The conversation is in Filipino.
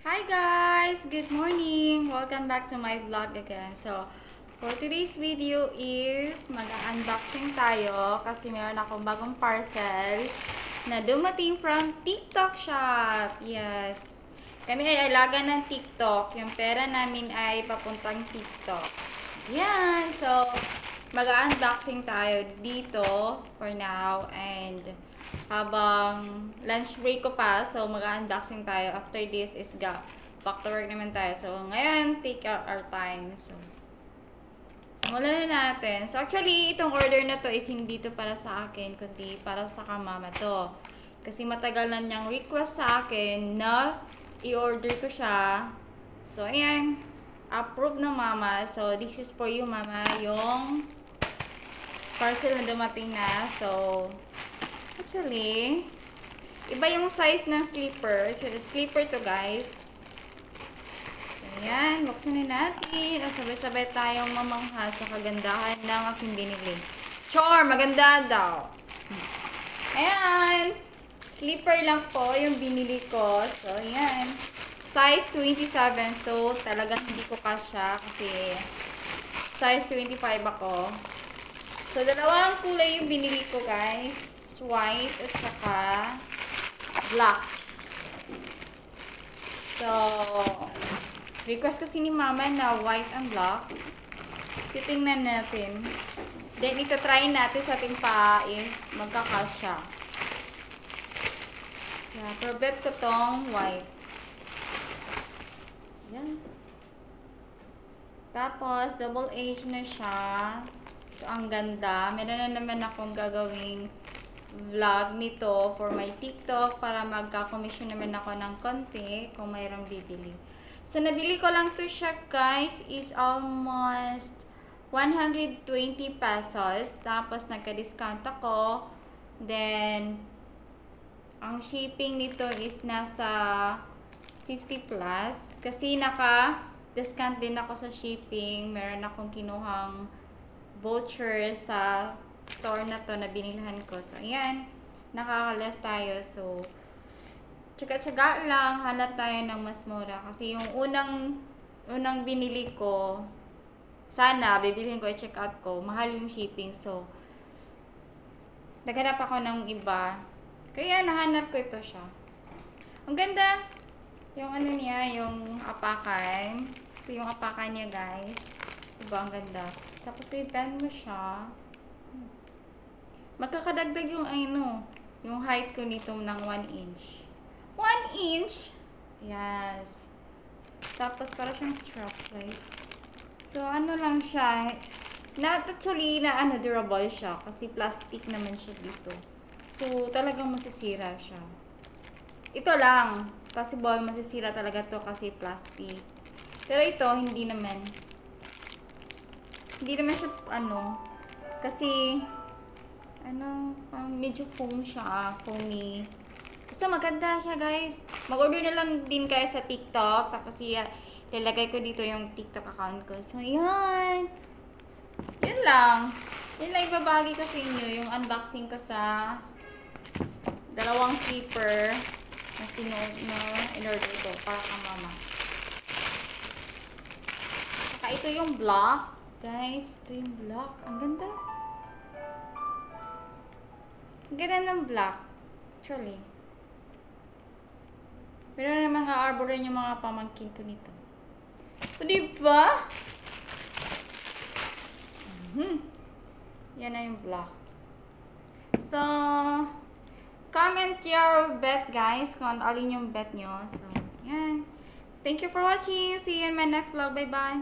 Hi guys! Good morning! Welcome back to my vlog again. So, for today's video is mag-unboxing tayo kasi meron akong bagong parcel na dumating from TikTok shop. Yes. Kami ay alaga ng TikTok. Yung pera namin ay papuntang TikTok. Yan. So, mag-unboxing tayo dito for now and habang lunch break ko pa, so mag-unboxing tayo. After this is back to work naman tayo. So, ngayon, take out our time. So, simulan na natin. So, actually, itong order na to is hindi to para sa akin, kundi para sa kamama to. Kasi matagal na niyang request sa akin na i-order ko siya. So, ayan. Approve ng mama. So, this is for you, mama. Yung parcel na dumating na. So, actually, iba yung size ng slipper. So, slipper to, guys. So, ayan. Buksan na natin. Sabay-sabay tayong mamangha sa kagandahan ng aking binili. Chor! Maganda daw. Ayan. Slipper lang po yung binili ko. So, ayan. Size 27. So, talagang hindi ko kasya kasi size 25 ako. So, dalawang kulay yung binili ko, guys. White at saka black. So, request kasi ni mama na white and black. Titingnan natin. Then, ito-try natin sa ating paa if magkakasya. Yeah, pero bet ko tong white. Yan. Tapos, double H na siya. So, ang ganda. Meron na naman akong gagawing vlog nito for my TikTok para magka-commission naman ako ng konti kung mayroong bibili. So, nabili ko lang to siya, guys, is almost 120 pesos. Tapos, nagka-discount ako. Then, ang shipping nito is nasa 50 plus. Kasi naka-discount din ako sa shipping. Meron akong kinuhang voucher sa store na to na binilhan ko. So, ayan. Nakaka-less tayo. So, tsaga-tsaga lang. Hanap tayo ng mas mura. Kasi yung unang binili ko, sana, bibilhin ko, i-check out ko. Mahal yung shipping. So, naghanap ako ng iba. Kaya, nahanap ko ito siya. Ang ganda. Yung ano niya, yung apakan. Ito yung apakan niya, guys. Diba, ang ganda. Tapos, i-bend mo siya. Magkakadagdag yung yung height ko nito ng 1 inch. 1 inch? Yes. Tapos, para siyang strap, guys. So, ano lang siya. Not actually na durable siya. Kasi plastic naman siya dito. So, talagang masisira siya. Ito lang. Possible, masisira talaga to kasi plastic. Pero ito, hindi naman. Hindi naman siya, kasi, medyo foam siya, foamy. So, maganda siya, guys. Mag-order na lang din kayo sa TikTok. Tapos, lalagay ko dito yung TikTok account ko. So, yan. Yun lang. Yun lang ibabagi ko sa inyo. Yung unboxing ko sa dalawang slipper na in-order ko para kang mama. Saka ito yung black. Guys, ito yung black. Ang ganda. Ang ganda ng black. Actually. Meron naman nga-arborin yung mga pamangkin ko nito. So, diba? Yan na yung black. So, comment your bet, guys, kung alin yung bet nyo. So, yan. Thank you for watching. See you in my next vlog. Bye-bye.